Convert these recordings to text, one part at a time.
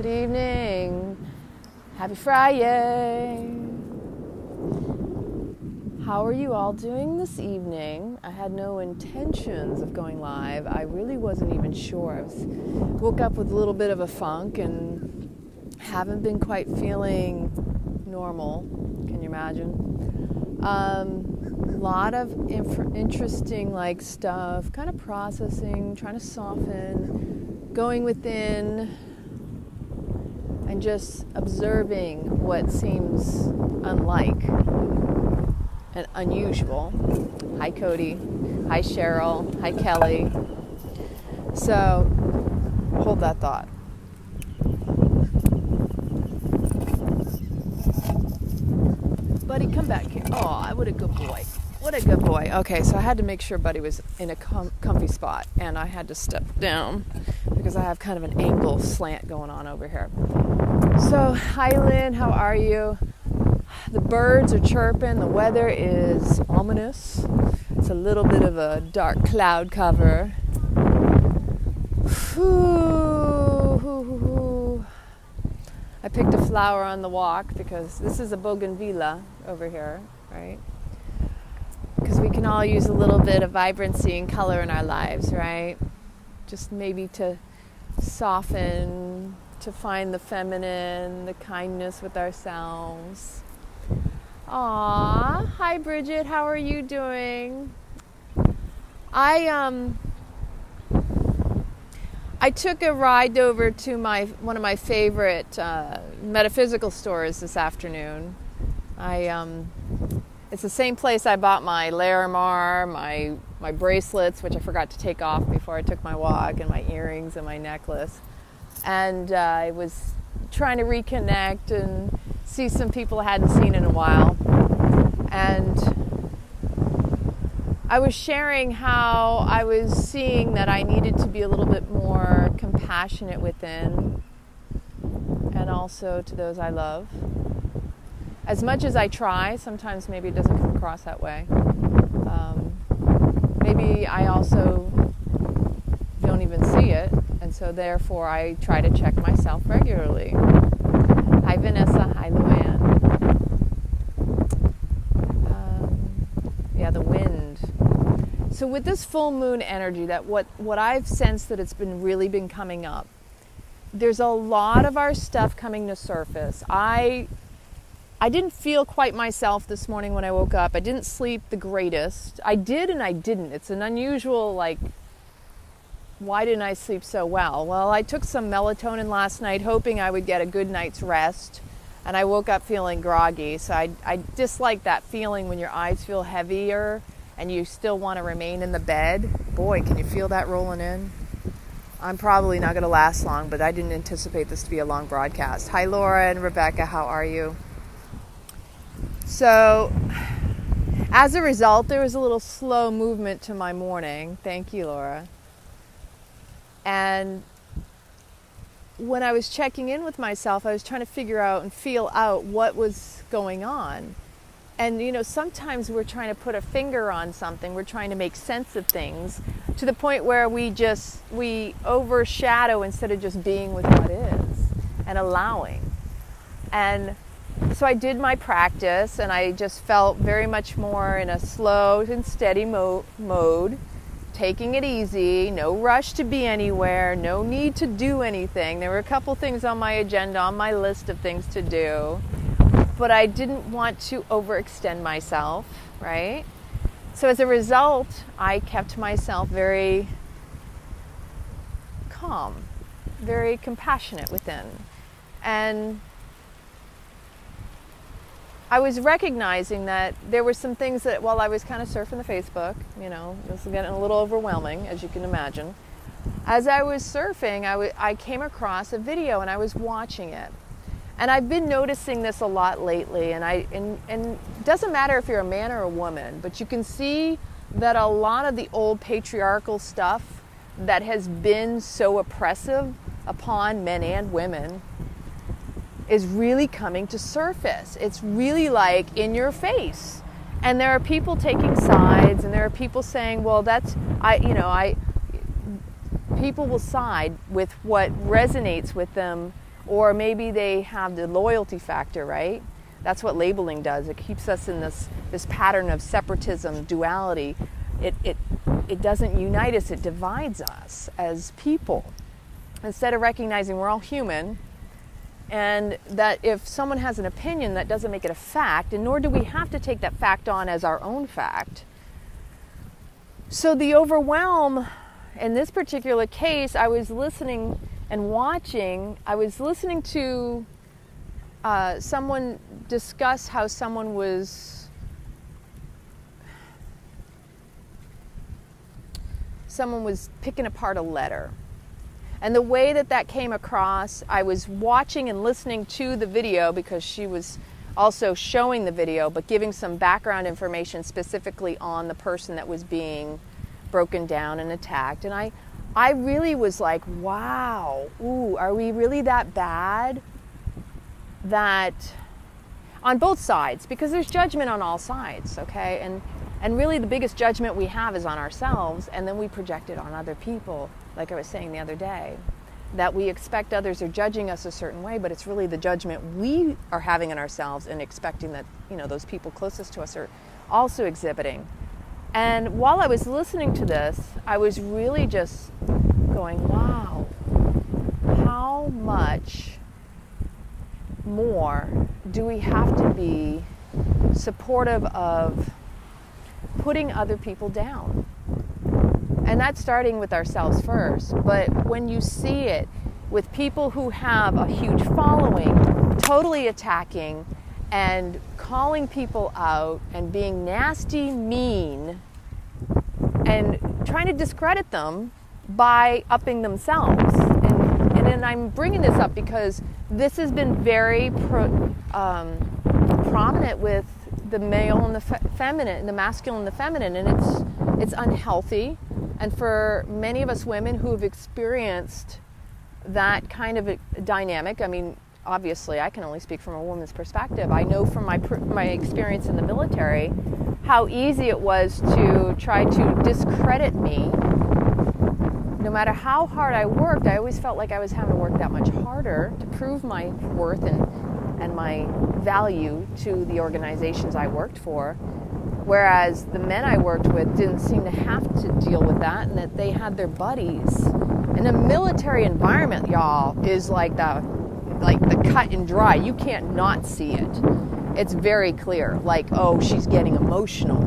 evening. Happy Friday. How are you all doing this evening? I had no intentions of going live. I really wasn't even sure. Woke up with a little bit of a funk and haven't been quite feeling normal. Can you imagine? A lot of interesting stuff, kind of processing, trying to soften, going within, and just observing what seems unlike and unusual. Hi, Cody. Hi, Cheryl. Hi, Kelly. So, hold that thought. Buddy, come back here. Oh, what a good boy. What a good boy. Okay, so I had to make sure Buddy was in a comfy spot, and I had to step down because I have kind of an angle slant going on over here. So, hi, Lynn. How are you? The birds are chirping. The weather is ominous. It's a little bit of a dark cloud cover. I picked a flower on the walk because this is a bougainvillea over here, right? Because we can all use a little bit of vibrancy and color in our lives, right? Just maybe to soften, to find the feminine, the kindness with ourselves. Aw, hi Bridget, how are you doing? I took a ride over to one of my favorite metaphysical stores this afternoon. It's the same place I bought my Larimar, my bracelets, which I forgot to take off before I took my walk, and my earrings and my necklace. And I was trying to reconnect and see some people I hadn't seen in a while. And I was sharing how I was seeing that I needed to be a little bit more compassionate within and also to those I love. As much as I try, sometimes maybe it doesn't come across that way. Maybe I also don't even see it, and so therefore I try to check myself regularly. Hi Vanessa, hi Luann. The wind. So with this full moon energy, that what I've sensed that it's really been coming up, there's a lot of our stuff coming to surface. I didn't feel quite myself this morning when I woke up. I didn't sleep the greatest. I did and I didn't. It's an unusual, why didn't I sleep so well? Well, I took some melatonin last night hoping I would get a good night's rest, and I woke up feeling groggy. So I dislike that feeling when your eyes feel heavier and you still want to remain in the bed. Boy, can you feel that rolling in? I'm probably not going to last long, but I didn't anticipate this to be a long broadcast. Hi, Laura and Rebecca. How are you? So, as a result, there was a little slow movement to my morning. Thank you, Laura. And when I was checking in with myself, I was trying to figure out and feel out what was going on. And, sometimes we're trying to put a finger on something. We're trying to make sense of things to the point where we overshadow instead of just being with what is and allowing. And so I did my practice, and I just felt very much more in a slow and steady mode, taking it easy, no rush to be anywhere, no need to do anything. There were a couple things on my agenda, on my list of things to do, but I didn't want to overextend myself, right? So as a result, I kept myself very calm, very compassionate within. And I was recognizing that there were some things that while I was kind of surfing the Facebook, it was getting a little overwhelming, as you can imagine. As I was surfing, I came across a video and I was watching it. And I've been noticing this a lot lately, and it doesn't matter if you're a man or a woman, but you can see that a lot of the old patriarchal stuff that has been so oppressive upon men and women is really coming to surface. It's really in your face. And there are people taking sides, and there are people saying, well, people will side with what resonates with them Or maybe they have the loyalty factor, right? That's what labeling does. It keeps us in this pattern of separatism, duality. It doesn't unite us, it divides us as people. Instead of recognizing we're all human, and that if someone has an opinion, that doesn't make it a fact, and nor do we have to take that fact on as our own fact. So the overwhelm, in this particular case, I was listening and watching, I was listening to someone discuss how someone was picking apart a letter. And the way that came across, I was watching and listening to the video because she was also showing the video, but giving some background information specifically on the person that was being broken down and attacked. And I really was like, wow, are we really that bad? That on both sides, because there's judgment on all sides, okay? And really the biggest judgment we have is on ourselves, and then we project it on other people, like I was saying the other day, that we expect others are judging us a certain way, but it's really the judgment we are having on ourselves and expecting that, those people closest to us are also exhibiting. And while I was listening to this, I was really just going, wow, how much more do we have to be supportive of putting other people down? And that's starting with ourselves first. But when you see it with people who have a huge following, totally attacking and calling people out and being nasty, mean, and trying to discredit them by upping themselves. And I'm bringing this up because this has been very prominent with the male and the feminine, the masculine and the feminine, and it's unhealthy. And for many of us women who have experienced that kind of a dynamic, I mean, obviously I can only speak from a woman's perspective. I know from my experience in the military how easy it was to try to discredit me. No matter how hard I worked, I always felt like I was having to work that much harder to prove my worth and my value to the organizations I worked for. Whereas the men I worked with didn't seem to have to deal with that, and that they had their buddies. And the military environment, y'all, is like the cut and dry. You can't not see it. It's very clear. Like, oh, she's getting emotional,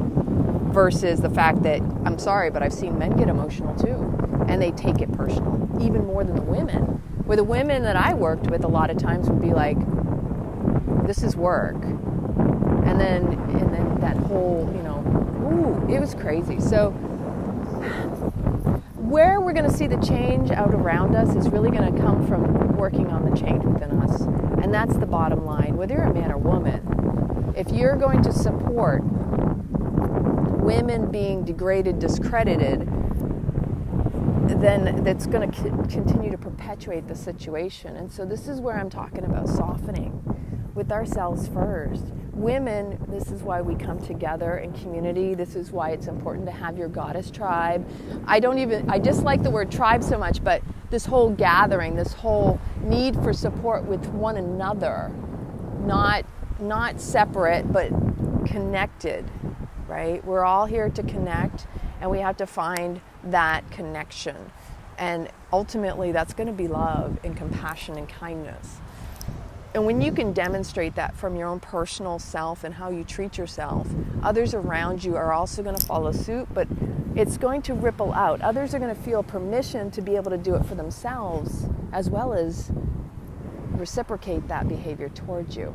versus the fact that, I'm sorry, but I've seen men get emotional too. And they take it personal, even more than the women. Where the women that I worked with a lot of times would be like, this is work. And then that whole, it was crazy. So where we're going to see the change out around us is really going to come from working on the change within us. And that's the bottom line. Whether you're a man or woman, if you're going to support women being degraded, discredited, then that's going to continue to perpetuate the situation. And so this is where I'm talking about softening with ourselves first. Women, this is why we come together in community. This is why it's important to have your goddess tribe. I dislike the word tribe so much, but this whole gathering, this whole need for support with one another, not separate, but connected, right? We're all here to connect, and we have to find that connection. And ultimately, that's going to be love and compassion and kindness. And when you can demonstrate that from your own personal self and how you treat yourself, others around you are also going to follow suit, but it's going to ripple out. Others are going to feel permission to be able to do it for themselves, as well as reciprocate that behavior towards you.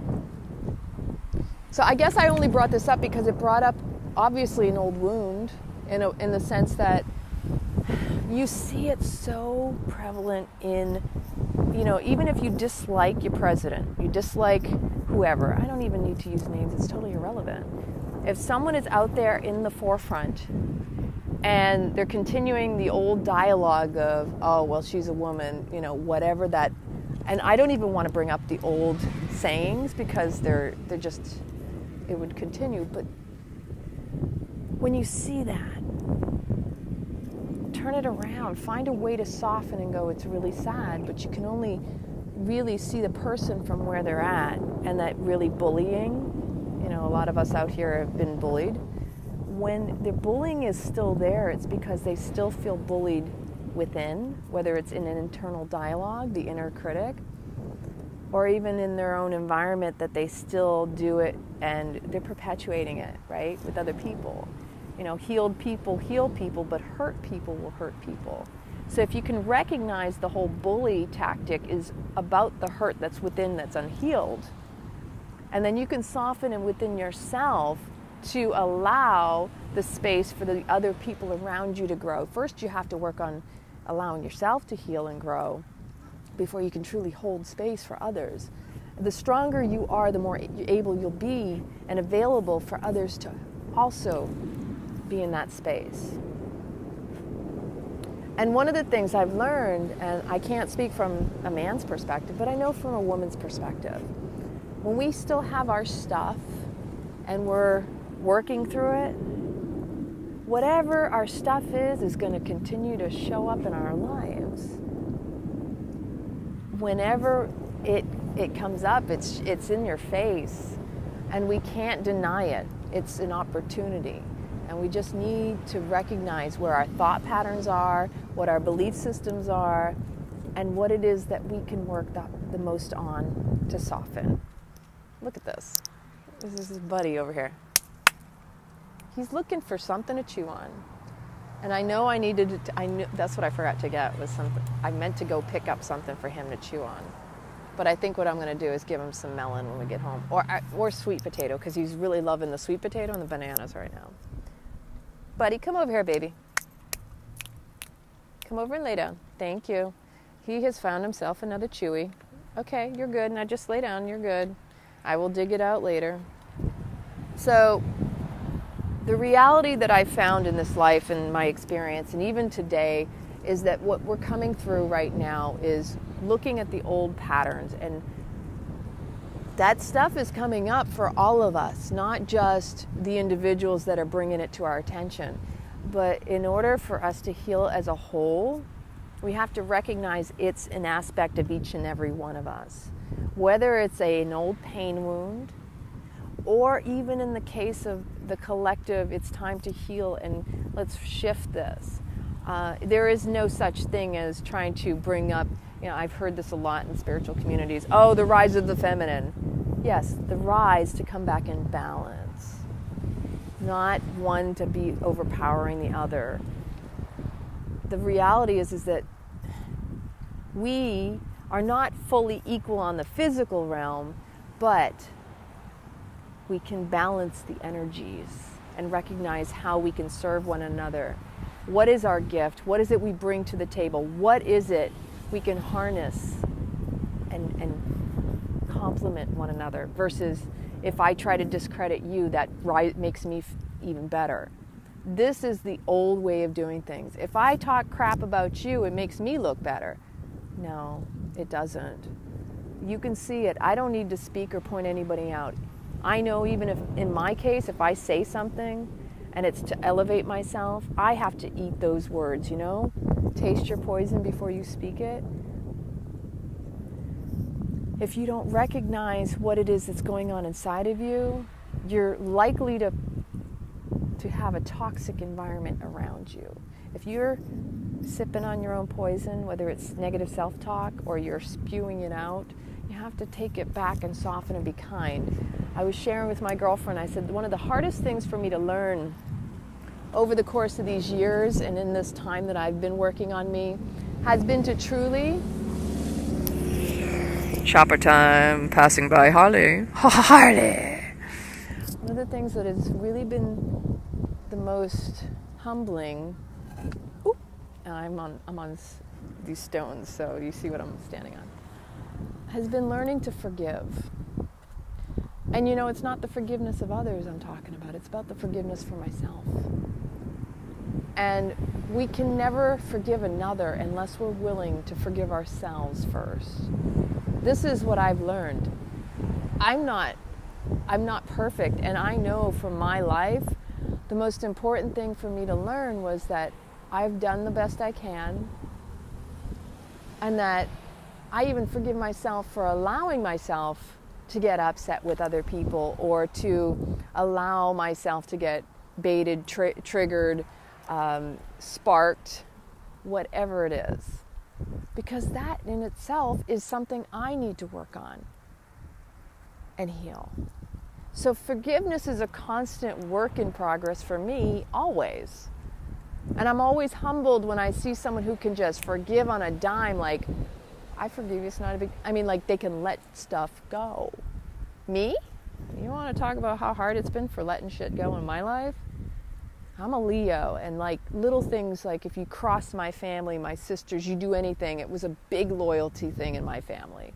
So I guess I only brought this up because it brought up, obviously, an old wound in the sense that you see it so prevalent in, even if you dislike your president, you dislike whoever, I don't even need to use names, it's totally irrelevant. If someone is out there in the forefront and they're continuing the old dialogue of, oh, well, she's a woman, whatever that, and I don't even want to bring up the old sayings because they're just, it would continue, but when you see that, turn it around, find a way to soften and go, it's really sad, but you can only really see the person from where they're at, and that really bullying, a lot of us out here have been bullied. When the bullying is still there, it's because they still feel bullied within, whether it's in an internal dialogue, the inner critic, or even in their own environment, that they still do it and they're perpetuating it, right, with other people. Healed people heal people, but hurt people will hurt people. So if you can recognize the whole bully tactic is about the hurt that's within, that's unhealed, and then you can soften it within yourself to allow the space for the other people around you to grow. First, you have to work on allowing yourself to heal and grow before you can truly hold space for others. The stronger you are, the more able you'll be and available for others to also be in that space. And one of the things I've learned, and I can't speak from a man's perspective, but I know from a woman's perspective, when we still have our stuff and we're working through it, whatever our stuff is going to continue to show up in our lives. Whenever it comes up, it's in your face, and we can't deny it. It's an opportunity, and we just need to recognize where our thought patterns are, what our belief systems are, and what it is that we can work the most on to soften. Look at this. This is his buddy over here. He's looking for something to chew on. And I know I needed to, I knew, that's what I forgot to get, was something. I meant to go pick up something for him to chew on. But I think what I'm going to do is give him some melon when we get home. Or sweet potato, because he's really loving the sweet potato and the bananas right now. Buddy, come over here, baby. Come over and lay down. Thank you. He has found himself another chewy. Okay, you're good. Now just lay down. You're good. I will dig it out later. So the reality that I found in this life and my experience, and even today, is that what we're coming through right now is looking at the old patterns. And that stuff is coming up for all of us, not just the individuals that are bringing it to our attention. But in order for us to heal as a whole, we have to recognize it's an aspect of each and every one of us. Whether it's an old pain wound, or even in the case of the collective, it's time to heal and let's shift this. There is no such thing as trying to bring up, I've heard this a lot in spiritual communities, the rise of the feminine. Yes, the rise to come back in balance, not one to be overpowering the other. The reality is that we are not fully equal on the physical realm, but we can balance the energies and recognize how we can serve one another. What is our gift? What is it we bring to the table? What is it we can harness and complement one another, versus if I try to discredit you, that makes me even better. This is the old way of doing things. If I talk crap about you, it makes me look better. No, it doesn't. You can see it. I don't need to speak or point anybody out. I know, even if, in my case, if I say something and it's to elevate myself, I have to eat those words, Taste your poison before you speak it. If you don't recognize what it is that's going on inside of you, you're likely to have a toxic environment around you. If you're sipping on your own poison, whether it's negative self-talk or you're spewing it out, you have to take it back and soften and be kind. I was sharing with my girlfriend, I said, one of the hardest things for me to learn over the course of these years and in this time that I've been working on me has been to truly... Shopper time, passing by Harley. Harley! One of the things that has really been the most humbling... Ooh, I'm on these stones, so you see what I'm standing on. Has been learning to forgive. And it's not the forgiveness of others I'm talking about. It's about the forgiveness for myself. And we can never forgive another unless we're willing to forgive ourselves first. This is what I've learned. I'm not perfect, and I know from my life, the most important thing for me to learn was that I've done the best I can, and that I even forgive myself for allowing myself to get upset with other people, or to allow myself to get baited, triggered, sparked, whatever it is. Because that in itself is something I need to work on and heal. So forgiveness is a constant work in progress for me, always. And I'm always humbled when I see someone who can just forgive on a dime, like, I forgive you, it's not a big, like they can let stuff go. Me? You want to talk about how hard it's been for letting shit go in my life? I'm a Leo, and like little things, like if you cross my family, my sisters, you do anything, it was a big loyalty thing in my family.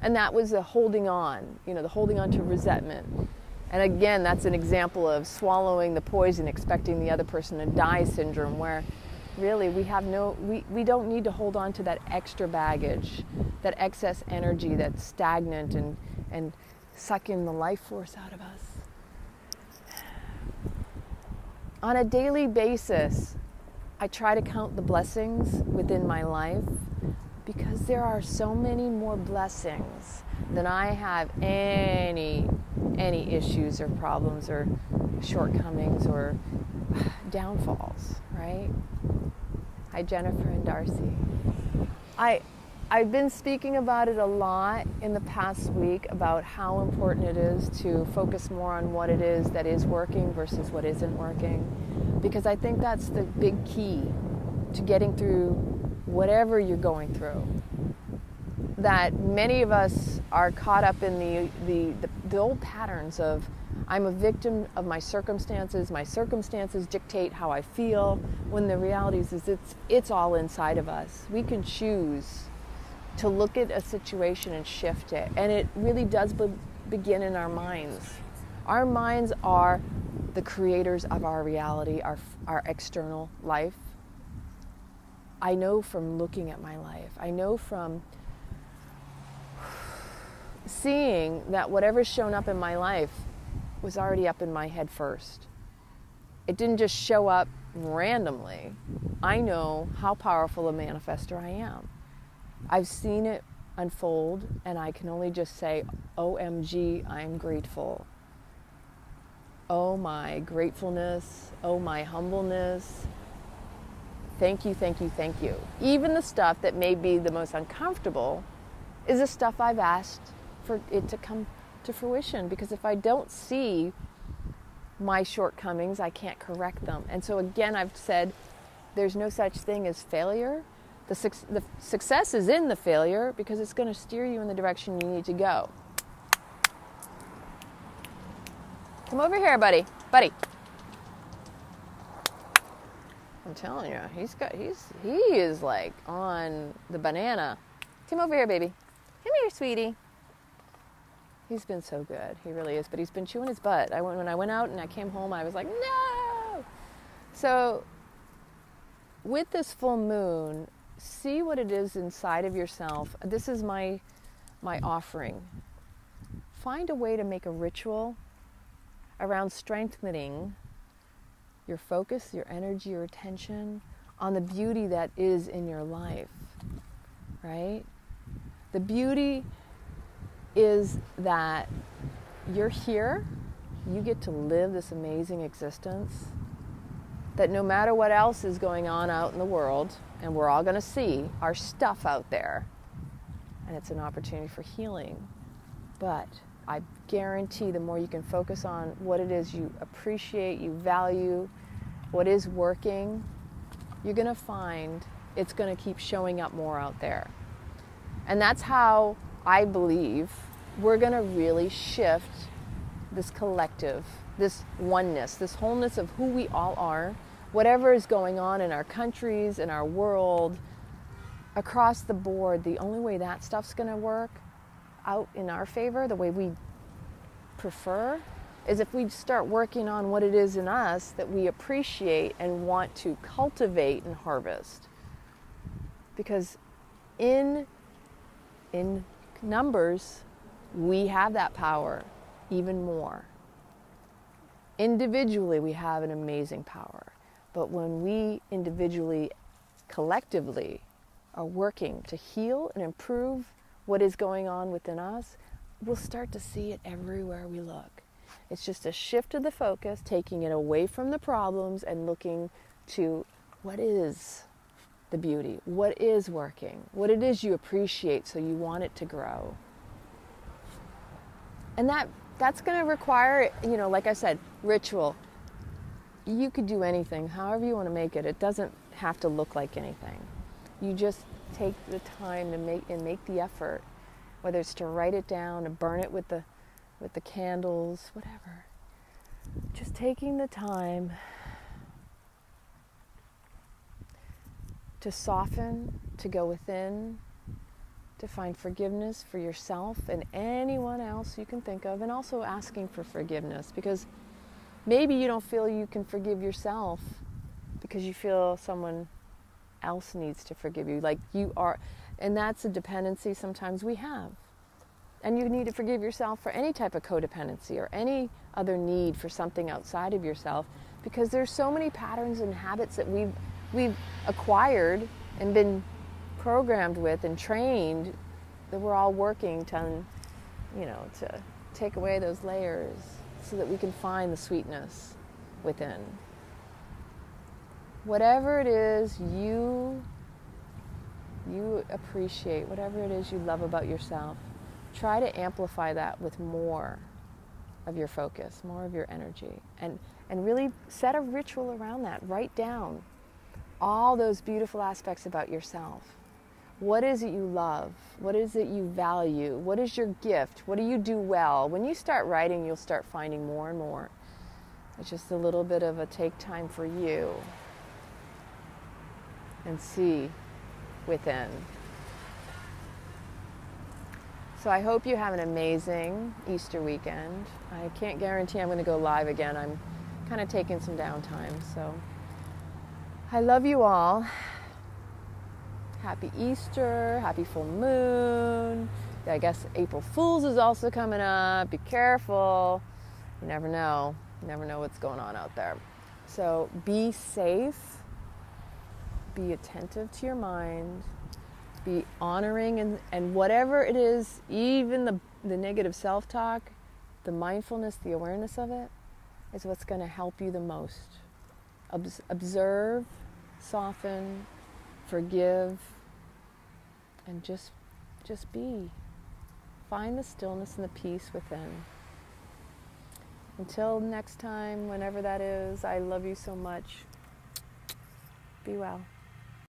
And that was the holding on, the holding on to resentment. And again, that's an example of swallowing the poison, expecting the other person to die syndrome, where really we don't need to hold on to that extra baggage, that excess energy that's stagnant and sucking the life force out of us. On a daily basis, I try to count the blessings within my life, because there are so many more blessings than I have any issues or problems or shortcomings or downfalls, right? Hi, Jennifer and Darcy. I've been speaking about it a lot in the past week, about how important it is to focus more on what it is that is working versus what isn't working. Because I think that's the big key to getting through whatever you're going through. That many of us are caught up in the old patterns of, I'm a victim of my circumstances dictate how I feel, when the reality is it's all inside of us. We can choose to look at a situation and shift it. And it really does begin in our minds. Our minds are the creators of our reality, our external life. I know from looking at my life, I know from seeing that whatever's shown up in my life was already up in my head first. It didn't just show up randomly. I know how powerful a manifester I am. I've seen it unfold, and I can only just say, OMG, I'm grateful. Oh, my gratefulness. Oh, my humbleness. Thank you, thank you, thank you. Even the stuff that may be the most uncomfortable is the stuff I've asked for it to come to fruition, because if I don't see my shortcomings, I can't correct them. And so again, I've said there's no such thing as failure. The success is in the failure, because it's going to steer you in the direction you need to go. Come over here, buddy. I'm telling you, he is like on the banana. Come over here, baby. Come here, sweetie. He's been so good. He really is. But he's been chewing his butt. When I went out and I came home, I was like, no! So with this full moon, see what it is inside of yourself. This is my offering. Find a way to make a ritual around strengthening your focus, your energy, your attention on the beauty that is in your life, right? The beauty is that you're here, you get to live this amazing existence, that no matter what else is going on out in the world, and we're all going to see our stuff out there, and it's an opportunity for healing. But I guarantee the more you can focus on what it is you appreciate, you value, what is working, you're going to find it's going to keep showing up more out there. And that's how I believe we're going to really shift this collective, this oneness, this wholeness of who we all are, whatever is going on in our countries, in our world, across the board. The only way that stuff's going to work out in our favor, the way we prefer, is if we start working on what it is in us that we appreciate and want to cultivate and harvest. Because in numbers, we have that power even more. Individually, we have an amazing power. But when we individually, collectively, are working to heal and improve what is going on within us, we'll start to see it everywhere we look. It's just a shift of the focus, taking it away from the problems and looking to what is the beauty, what is working, what it is you appreciate so you want it to grow. And that's going to require, like I said, ritual. You could do anything, however you want to make it. It doesn't have to look like anything. You just take the time to make the effort, whether it's to write it down, to burn it with the candles, whatever. Just taking the time to soften, to go within, to find forgiveness for yourself and anyone else you can think of, and also asking for forgiveness, because maybe you don't feel you can forgive yourself because you feel someone else needs to forgive you, like you are, and that's a dependency sometimes we have. And you need to forgive yourself for any type of codependency or any other need for something outside of yourself, because there's so many patterns and habits that we've acquired and been programmed with and trained, that we're all working to take away those layers so that we can find the sweetness within. Whatever it is you appreciate, whatever it is you love about yourself, try to amplify that with more of your focus, more of your energy, and really set a ritual around that. Write down all those beautiful aspects about yourself. What is it you love? What is it you value? What is your gift? What do you do well? When you start writing, you'll start finding more and more. It's just a little bit of a take time for you and see within. So I hope you have an amazing Easter weekend. I can't guarantee I'm going to go live again. I'm kind of taking some downtime. So I love you all. Happy Easter, happy full moon. I guess April Fool's is also coming up. Be careful. You never know. You never know what's going on out there. So be safe. Be attentive to your mind. Be honoring and whatever it is, even the negative self-talk, the mindfulness, the awareness of it, is what's going to help you the most. Observe, soften, forgive, and just be. Find the stillness and the peace within. Until next time, whenever that is, I love you so much. Be well.